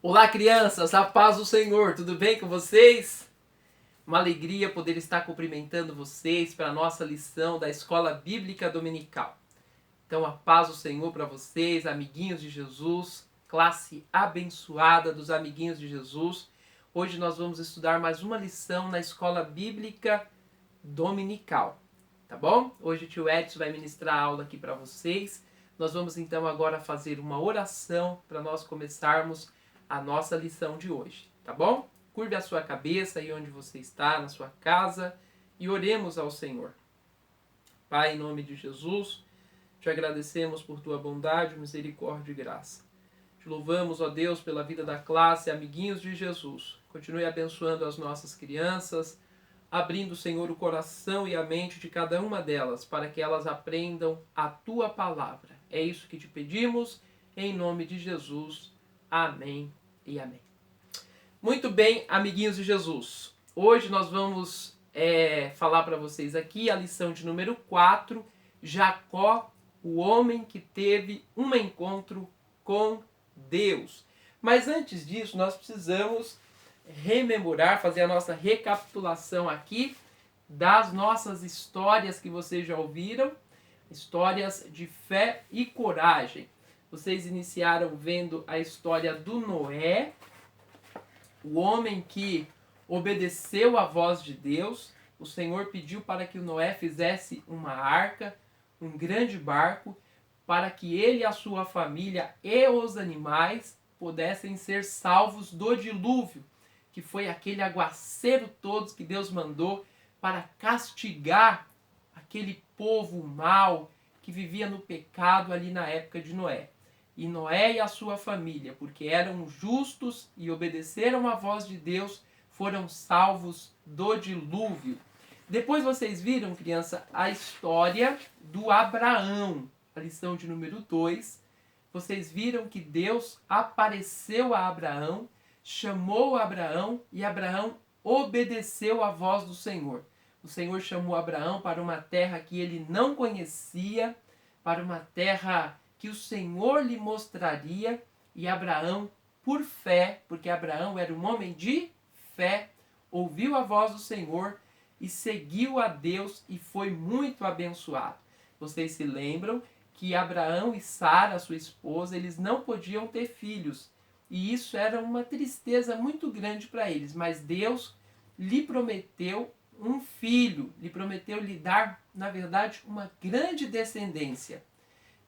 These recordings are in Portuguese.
Olá, crianças, a paz do Senhor, tudo bem com vocês? Uma alegria poder estar cumprimentando vocês para a nossa lição da Escola Bíblica Dominical. Então, a paz do Senhor para vocês, amiguinhos de Jesus, classe abençoada dos amiguinhos de Jesus. Hoje nós vamos estudar mais uma lição na Escola Bíblica Dominical, tá bom? Hoje o tio Edson vai ministrar a aula aqui para vocês. Nós vamos então agora fazer uma oração para nós começarmos a nossa lição de hoje, tá bom? Curve a sua cabeça aí onde você está, na sua casa, e oremos ao Senhor. Pai, em nome de Jesus, te agradecemos por tua bondade, misericórdia e graça. Te louvamos, ó Deus, pela vida da classe, amiguinhos de Jesus. Continue abençoando as nossas crianças, abrindo, Senhor, o coração e a mente de cada uma delas, para que elas aprendam a tua palavra. É isso que te pedimos, em nome de Jesus. Amém e amém. Muito bem, amiguinhos de Jesus. Hoje nós vamos falar para vocês aqui a lição de número 4, Jacó, o homem que teve um encontro com Deus. Mas antes disso, nós precisamos rememorar, fazer a nossa recapitulação aqui das nossas histórias que vocês já ouviram, histórias de fé e coragem. Vocês iniciaram vendo a história do Noé, o homem que obedeceu à voz de Deus. O Senhor pediu para que o Noé fizesse uma arca, um grande barco, para que ele, a sua família e os animais pudessem ser salvos do dilúvio, que foi aquele aguaceiro todo que Deus mandou para castigar aquele povo mau que vivia no pecado ali na época de Noé. E Noé e a sua família, porque eram justos e obedeceram à voz de Deus, foram salvos do dilúvio. Depois vocês viram, criança, a história do Abraão, a lição de número 2. Vocês viram que Deus apareceu a Abraão, chamou Abraão e Abraão obedeceu à voz do Senhor. O Senhor chamou Abraão para uma terra que ele não conhecia, para uma terra que o Senhor lhe mostraria, e Abraão, por fé, porque Abraão era um homem de fé, ouviu a voz do Senhor e seguiu a Deus e foi muito abençoado. Vocês se lembram que Abraão e Sara, sua esposa, eles não podiam ter filhos, e isso era uma tristeza muito grande para eles, mas Deus lhe prometeu um filho, lhe prometeu lhe dar, na verdade, uma grande descendência.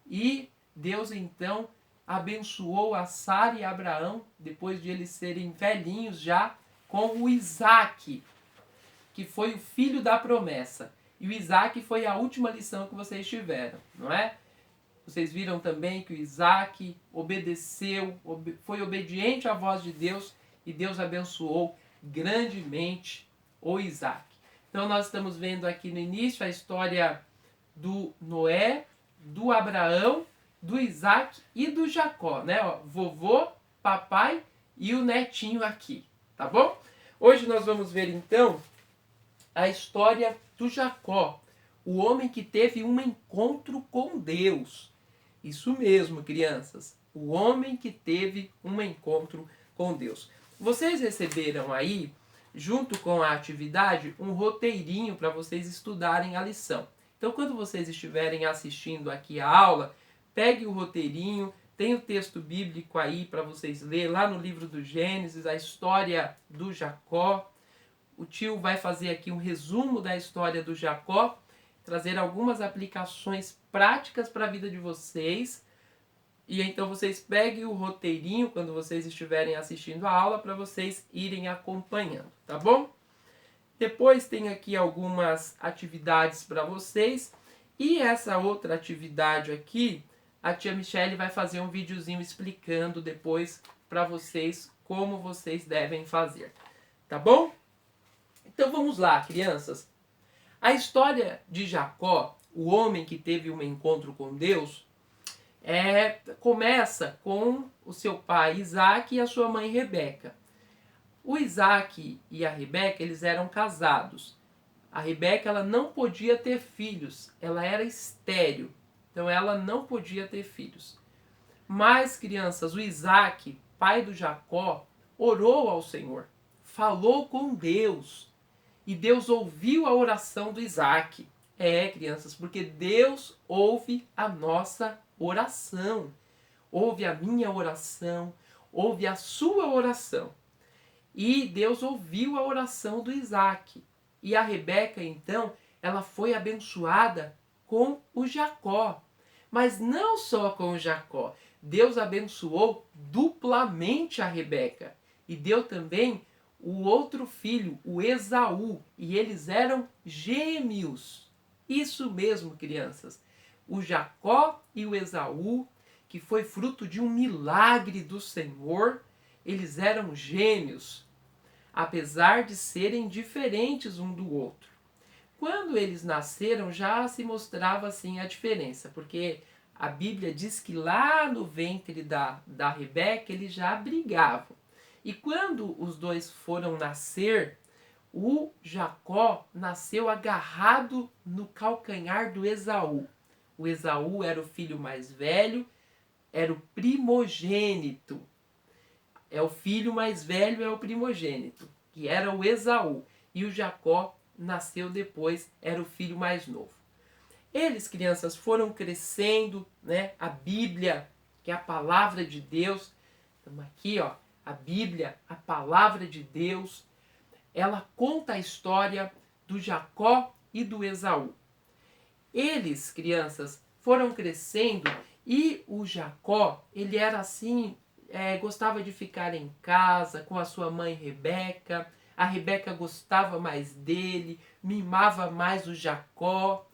E Deus então abençoou a Sara e Abraão, depois de eles serem velhinhos já, com o Isaac, que foi o filho da promessa. E o Isaac foi a última lição que vocês tiveram, não é? Vocês viram também que o Isaac obedeceu, foi obediente à voz de Deus, e Deus abençoou grandemente o Isaac. Então nós estamos vendo aqui no início a história do Noé, do Abraão, do Isaac e do Jacó, né? Ó, vovô, papai e o netinho aqui, tá bom? Hoje nós vamos ver então a história do Jacó, o homem que teve um encontro com Deus. Isso mesmo, crianças, o homem que teve um encontro com Deus. Vocês receberam aí, junto com a atividade, um roteirinho para vocês estudarem a lição. Então, quando vocês estiverem assistindo aqui a aula, pegue o roteirinho, tem o texto bíblico aí para vocês lerem, lá no livro do Gênesis, a história do Jacó. O tio vai fazer aqui um resumo da história do Jacó, trazer algumas aplicações práticas para a vida de vocês. E então vocês peguem o roteirinho quando vocês estiverem assistindo a aula para vocês irem acompanhando, tá bom? Depois tem aqui algumas atividades para vocês. E essa outra atividade aqui, a tia Michele vai fazer um videozinho explicando depois para vocês como vocês devem fazer. Tá bom? Então vamos lá, crianças. A história de Jacó, o homem que teve um encontro com Deus, começa com o seu pai Isaac e a sua mãe Rebeca. O Isaac e a Rebeca, eles eram casados. A Rebeca, ela não podia ter filhos, ela era estéril, então ela não podia ter filhos. Mas, crianças, o Isaac, pai do Jacó, orou ao Senhor, falou com Deus, e Deus ouviu a oração do Isaac. Crianças, porque Deus ouve a nossa oração, ouve a minha oração, ouve a sua oração. E Deus ouviu a oração do Isaac. E a Rebeca, então, ela foi abençoada com o Jacó. Mas não só com o Jacó. Deus abençoou duplamente a Rebeca. E deu também o outro filho, o Esaú. E eles eram gêmeos. Isso mesmo, crianças. O Jacó e o Esaú, que foi fruto de um milagre do Senhor, eles eram gêmeos, apesar de serem diferentes um do outro. Quando eles nasceram, já se mostrava assim a diferença, porque a Bíblia diz que lá no ventre da Rebeca eles já brigavam. E quando os dois foram nascer, o Jacó nasceu agarrado no calcanhar do Esaú. O Esaú era o filho mais velho, era o primogênito. O filho mais velho é o primogênito, que era o Esaú. E o Jacó nasceu depois, era o filho mais novo. Eles, crianças, foram crescendo, né? A Bíblia, que é a palavra de Deus. Estamos aqui, ó, a Bíblia, a palavra de Deus. Ela conta a história do Jacó e do Esaú. Eles, crianças, foram crescendo e o Jacó, ele era assim, gostava de ficar em casa com a sua mãe Rebeca. A Rebeca gostava mais dele, mimava mais o Jacó.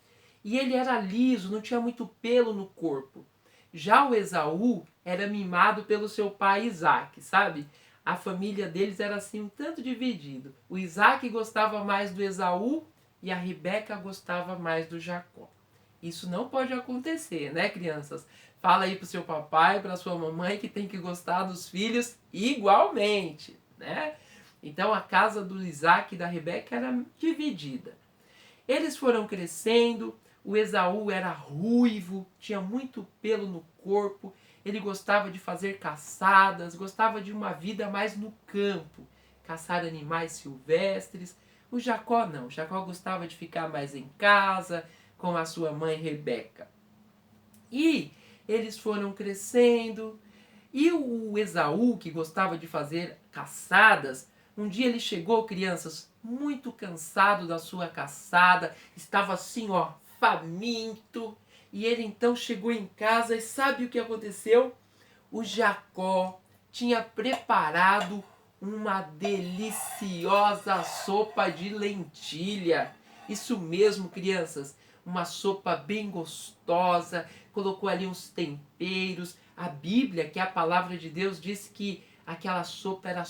E ele era liso, não tinha muito pelo no corpo. Já o Esaú era mimado pelo seu pai Isaac, sabe? A família deles era assim um tanto dividido. O Isaac gostava mais do Esaú e a Rebeca gostava mais do Jacó. Isso não pode acontecer, né, crianças? Fala aí pro seu papai, pra sua mamãe que tem que gostar dos filhos igualmente, né? Então a casa do Isaac e da Rebeca era dividida. Eles foram crescendo, o Esaú era ruivo, tinha muito pelo no corpo, ele gostava de fazer caçadas, gostava de uma vida mais no campo, caçar animais silvestres. O Jacó não, o Jacó gostava de ficar mais em casa com a sua mãe Rebeca. E eles foram crescendo, e o Esaú, que gostava de fazer caçadas, um dia ele chegou, crianças, muito cansado da sua caçada, estava assim, ó, faminto. E ele então chegou em casa e sabe o que aconteceu? O Jacó tinha preparado uma deliciosa sopa de lentilha. Isso mesmo, crianças, uma sopa bem gostosa, colocou ali uns temperos. A Bíblia, que é a palavra de Deus, diz que aquela sopa era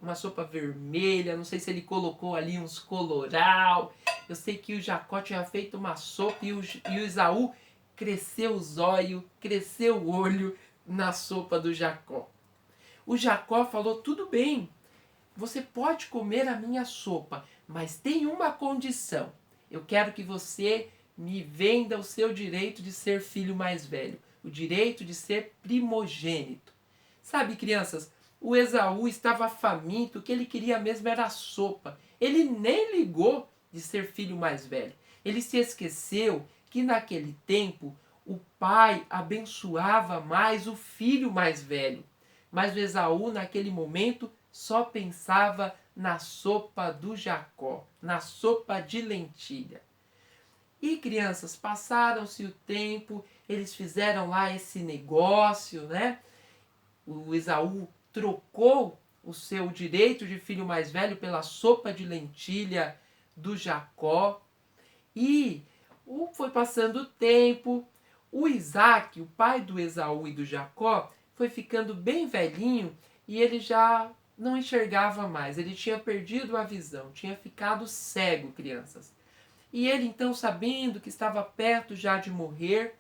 uma sopa vermelha, não sei se ele colocou ali uns coloral. Eu sei que o Jacó tinha feito uma sopa e o Esaú cresceu os olhos, cresceu o olho na sopa do Jacó. O Jacó falou, tudo bem, você pode comer a minha sopa, mas tem uma condição. Eu quero que você me venda o seu direito de ser filho mais velho, o direito de ser primogênito. Sabe, crianças, o Esaú estava faminto, o que ele queria mesmo era a sopa. Ele nem ligou de ser filho mais velho. Ele se esqueceu que naquele tempo o pai abençoava mais o filho mais velho. Mas o Esaú, naquele momento, só pensava na sopa do Jacó, na sopa de lentilha. E, crianças, passaram-se o tempo, eles fizeram lá esse negócio, né? O Esaú trocou o seu direito de filho mais velho pela sopa de lentilha do Jacó. E foi passando o tempo. O Isaac, o pai do Esaú e do Jacó, foi ficando bem velhinho e ele já não enxergava mais. Ele tinha perdido a visão, tinha ficado cego, crianças. E ele então, sabendo que estava perto já de morrer,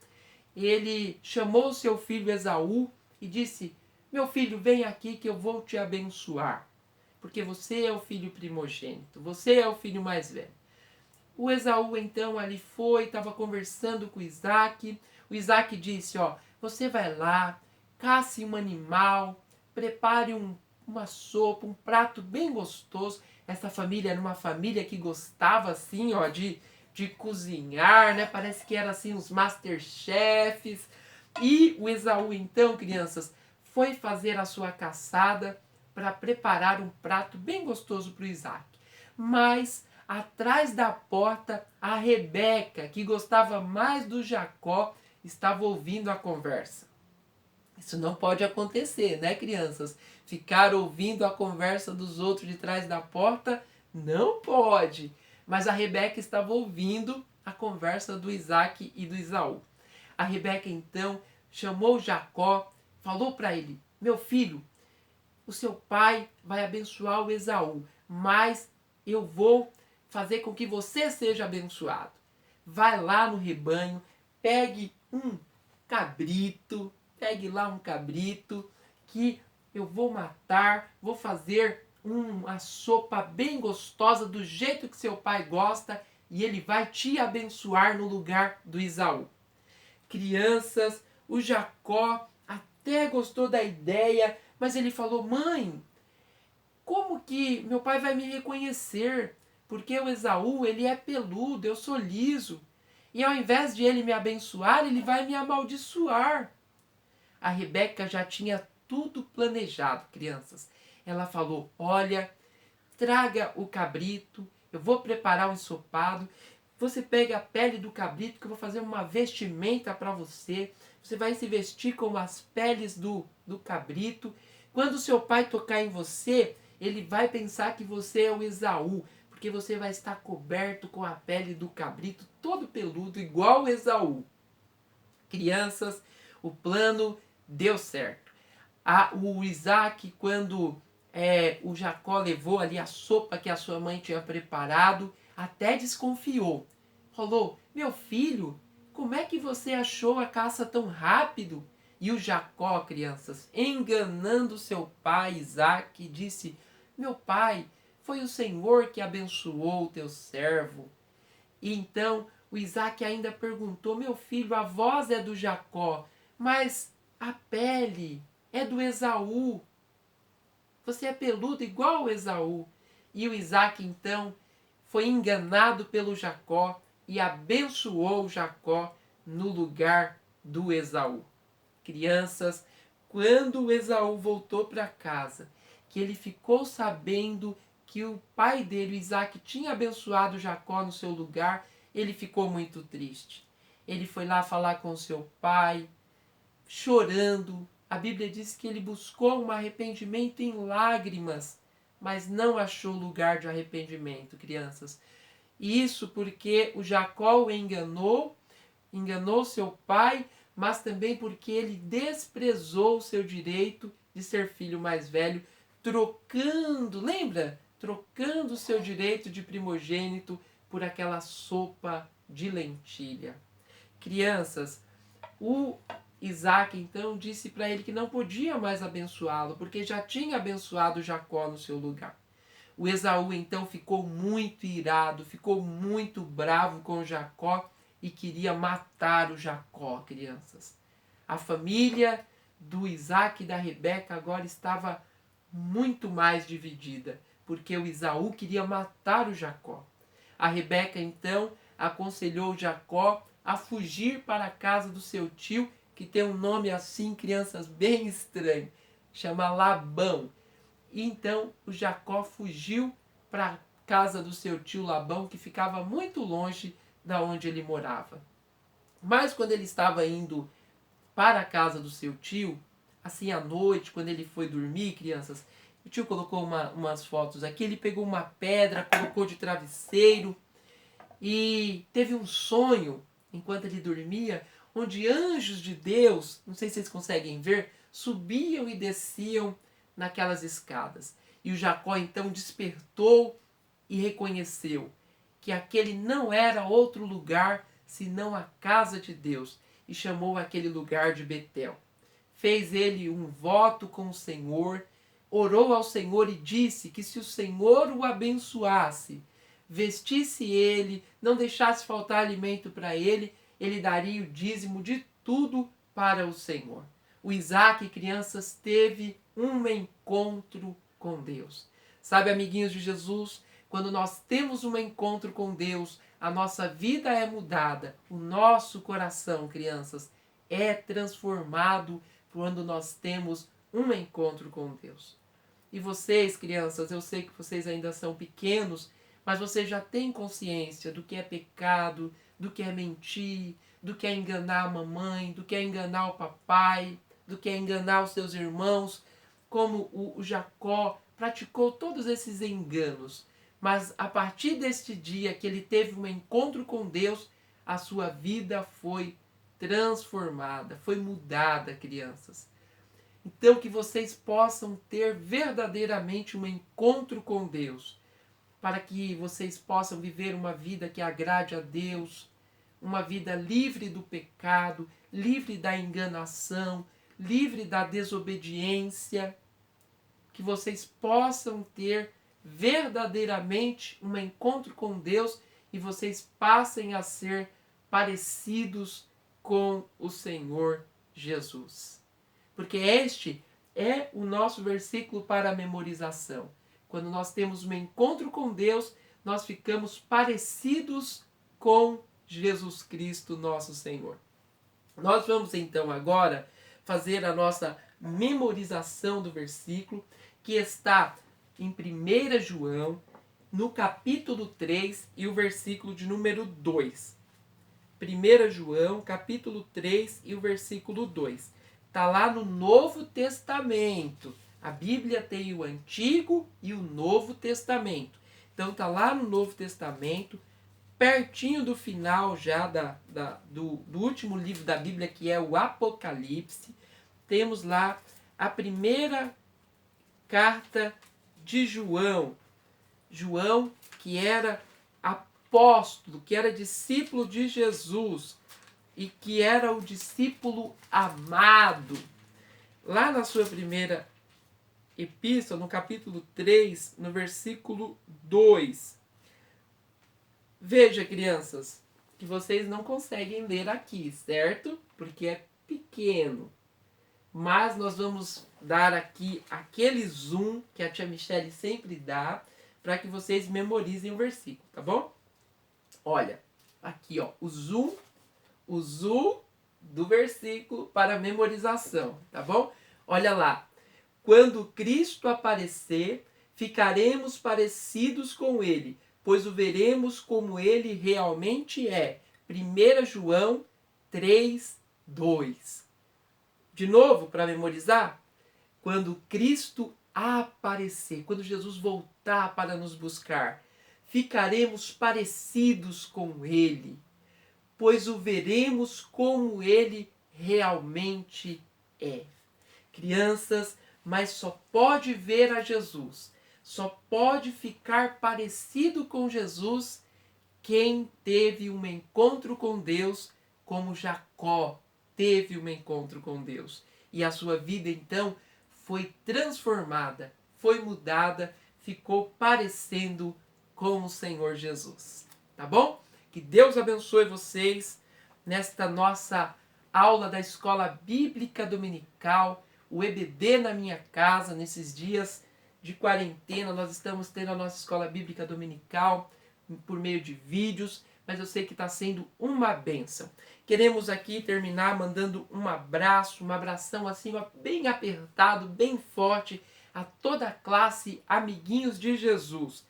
ele chamou seu filho Esaú e disse, meu filho, vem aqui que eu vou te abençoar, porque você é o filho primogênito, você é o filho mais velho. O Esaú então ali foi, estava conversando com o Isaac. O Isaac disse, ó, você vai lá, caça um animal, prepare uma sopa, um prato bem gostoso. Essa família era uma família que gostava assim, ó, de cozinhar, né? Parece que eram assim os masterchefs. E o Esaú então, crianças, foi fazer a sua caçada para preparar um prato bem gostoso para o Isaac. Mas atrás da porta, a Rebeca, que gostava mais do Jacó, estava ouvindo a conversa. Isso não pode acontecer, né, crianças? Ficar ouvindo a conversa dos outros de trás da porta não pode. Mas a Rebeca estava ouvindo a conversa do Isaac e do Esaú. A Rebeca então chamou Jacó, falou para ele: meu filho, o seu pai vai abençoar o Esaú, mas eu vou fazer com que você seja abençoado. Vai lá no rebanho, pegue um cabrito, pegue lá um cabrito que eu vou matar, vou fazer uma sopa bem gostosa do jeito que seu pai gosta e ele vai te abençoar no lugar do Esaú. Crianças, o Jacó até gostou da ideia, mas ele falou: mãe, como que meu pai vai me reconhecer? Porque o Esaú, ele é peludo, eu sou liso. E ao invés de ele me abençoar, ele vai me amaldiçoar. A Rebeca já tinha tudo planejado, crianças. Ela falou: olha, traga o cabrito, eu vou preparar um ensopado. Você pega a pele do cabrito, que eu vou fazer uma vestimenta para você. Você vai se vestir com as peles do cabrito. Quando seu pai tocar em você, ele vai pensar que você é o Esaú, porque você vai estar coberto com a pele do cabrito, todo peludo, igual o Esaú. Crianças, o plano deu certo. O Isaac, quando o Jacó levou ali a sopa que a sua mãe tinha preparado, até desconfiou. Falou: meu filho, como é que você achou a caça tão rápido? E o Jacó, crianças, enganando seu pai Isaac, disse: meu pai, foi o Senhor que abençoou o teu servo. E então o Isaac ainda perguntou: meu filho, a voz é do Jacó, mas a pele é do Esaú. Você é peludo igual o Esaú. E o Isaac então foi enganado pelo Jacó e abençoou Jacó no lugar do Esaú. Crianças, quando o Esaú voltou para casa, que ele ficou sabendo que o pai dele, o Isaac, tinha abençoado Jacó no seu lugar, ele ficou muito triste. Ele foi lá falar com seu pai, chorando. A Bíblia diz que ele buscou um arrependimento em lágrimas, mas não achou lugar de arrependimento, crianças. Isso porque o Jacó o enganou seu pai, mas também porque ele desprezou o seu direito de ser filho mais velho, lembra? Trocando o seu direito de primogênito por aquela sopa de lentilha. Crianças, o Isaac então disse para ele que não podia mais abençoá-lo, porque já tinha abençoado Jacó no seu lugar. O Esaú então ficou muito irado, ficou muito bravo com Jacó e queria matar o Jacó, crianças. A família do Isaac e da Rebeca agora estava muito mais dividida, porque o Esaú queria matar o Jacó. A Rebeca então aconselhou Jacó a fugir para a casa do seu tio, que tem um nome assim, crianças, bem estranho, chama Labão. E então o Jacó fugiu para a casa do seu tio Labão, que ficava muito longe da onde ele morava. Mas quando ele estava indo para a casa do seu tio, assim à noite, quando ele foi dormir, crianças, o tio colocou umas fotos aqui, ele pegou uma pedra, colocou de travesseiro e teve um sonho, enquanto ele dormia, onde anjos de Deus, não sei se vocês conseguem ver, subiam e desciam naquelas escadas. E o Jacó então despertou e reconheceu que aquele não era outro lugar senão a casa de Deus, e chamou aquele lugar de Betel. Fez ele um voto com o Senhor, orou ao Senhor e disse que se o Senhor o abençoasse, vestisse ele, não deixasse faltar alimento para ele, ele daria o dízimo de tudo para o Senhor. O Isaac, crianças, teve um encontro com Deus. Sabe, amiguinhos de Jesus, quando nós temos um encontro com Deus, a nossa vida é mudada, o nosso coração, crianças, é transformado quando nós temos um encontro com Deus. E vocês, crianças, eu sei que vocês ainda são pequenos, mas vocês já têm consciência do que é pecado, do que é mentir, do que é enganar a mamãe, do que é enganar o papai, do que é enganar os seus irmãos, como o Jacó praticou todos esses enganos. Mas a partir deste dia que ele teve um encontro com Deus, a sua vida foi transformada, foi mudada, crianças. Então que vocês possam ter verdadeiramente um encontro com Deus, para que vocês possam viver uma vida que agrade a Deus, uma vida livre do pecado, livre da enganação, livre da desobediência, que vocês possam ter verdadeiramente um encontro com Deus e vocês passem a ser parecidos com o Senhor Jesus. Porque este é o nosso versículo para a memorização. Quando nós temos um encontro com Deus, nós ficamos parecidos com Jesus Cristo, nosso Senhor. Nós vamos então agora fazer a nossa memorização do versículo, que está em 1 João, no capítulo 3 e o versículo de número 2. 1 João, capítulo 3 e o versículo 2. Está lá no Novo Testamento. A Bíblia tem o Antigo e o Novo Testamento. Então está lá no Novo Testamento, pertinho do final já do último livro da Bíblia, que é o Apocalipse. Temos lá a primeira carta de João. João, que era apóstolo, que era discípulo de Jesus e que era o discípulo amado. Lá na sua primeira epístola, no capítulo 3, no versículo 2. Veja, crianças, que vocês não conseguem ler aqui, certo? Porque é pequeno. Mas nós vamos dar aqui aquele zoom que a tia Michele sempre dá para que vocês memorizem o versículo, tá bom? Olha, aqui ó, o zoom do versículo para memorização, tá bom? Olha lá. Quando Cristo aparecer, ficaremos parecidos com ele, pois o veremos como ele realmente é. 1 João 3, 2. De novo, para memorizar, quando Cristo aparecer, quando Jesus voltar para nos buscar, ficaremos parecidos com ele, pois o veremos como ele realmente é. Crianças, mas só pode ver a Jesus, só pode ficar parecido com Jesus quem teve um encontro com Deus, como Jacó teve um encontro com Deus. E a sua vida então foi transformada, foi mudada, ficou parecendo com o Senhor Jesus. Tá bom? Que Deus abençoe vocês nesta nossa aula da Escola Bíblica Dominical, o EBD na minha casa. Nesses dias de quarentena, nós estamos tendo a nossa Escola Bíblica Dominical por meio de vídeos, mas eu sei que está sendo uma bênção. Queremos aqui terminar mandando um abraço, um abração assim, bem apertado, bem forte a toda a classe Amiguinhos de Jesus.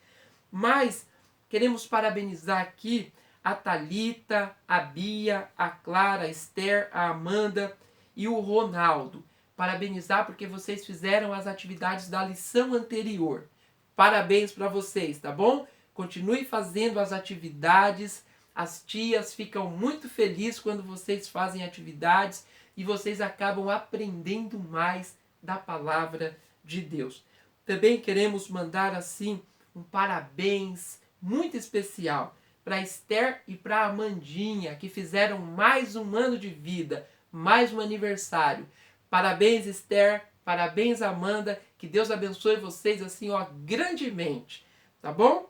Mas queremos parabenizar aqui a Thalita, a Bia, a Clara, a Esther, a Amanda e o Ronaldo. Parabenizar porque vocês fizeram as atividades da lição anterior. Parabéns para vocês, tá bom? Continue fazendo as atividades. As tias ficam muito felizes quando vocês fazem atividades e vocês acabam aprendendo mais da palavra de Deus. Também queremos mandar assim um parabéns muito especial para Esther e para Amandinha, que fizeram mais um ano de vida, mais um aniversário. Parabéns, Esther, parabéns, Amanda, que Deus abençoe vocês assim, ó, grandemente, tá bom?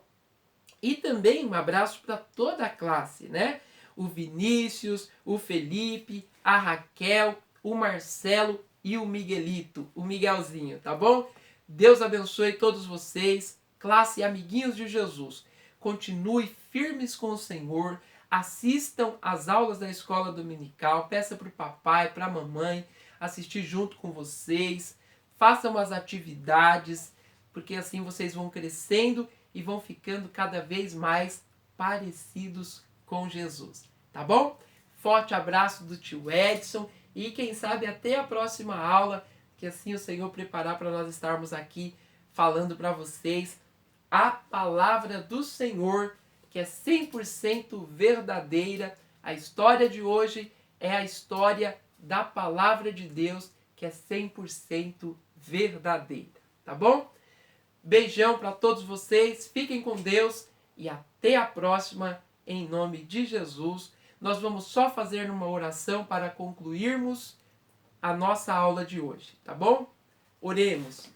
E também um abraço para toda a classe, né? O Vinícius, o Felipe, a Raquel, o Marcelo, e o Miguelito, o Miguelzinho, tá bom? Deus abençoe todos vocês, classe Amiguinhos de Jesus. Continue firmes com o Senhor, assistam às aulas da escola dominical, peça para o papai, para a mamãe assistir junto com vocês, façam as atividades, porque assim vocês vão crescendo e vão ficando cada vez mais parecidos com Jesus, tá bom? Forte abraço do tio Edson e quem sabe até a próxima aula, que assim o Senhor preparar para nós estarmos aqui falando para vocês a palavra do Senhor, que é 100% verdadeira. A história de hoje é a história da palavra de Deus, que é 100% verdadeira, tá bom? Beijão para todos vocês, fiquem com Deus e até a próxima, em nome de Jesus. Nós vamos só fazer uma oração para concluirmos a nossa aula de hoje, tá bom? Oremos.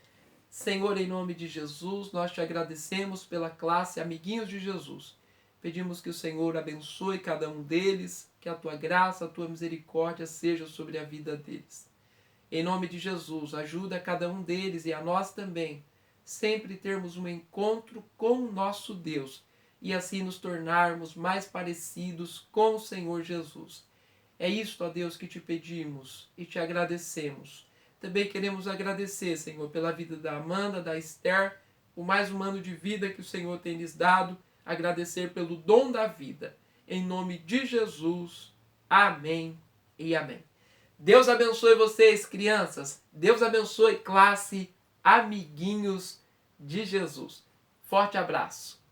Senhor, em nome de Jesus, nós te agradecemos pela classe Amiguinhos de Jesus. Pedimos que o Senhor abençoe cada um deles, que a tua graça, a tua misericórdia seja sobre a vida deles. Em nome de Jesus, ajuda cada um deles e a nós também, sempre termos um encontro com o nosso Deus e assim nos tornarmos mais parecidos com o Senhor Jesus. É isto, ó Deus, que te pedimos e te agradecemos. Também queremos agradecer, Senhor, pela vida da Amanda, da Esther, o mais um ano de vida que o Senhor tem lhes dado, agradecer pelo dom da vida. Em nome de Jesus, amém e amém. Deus abençoe vocês, crianças. Deus abençoe, classe Amiguinhos de Jesus. Forte abraço.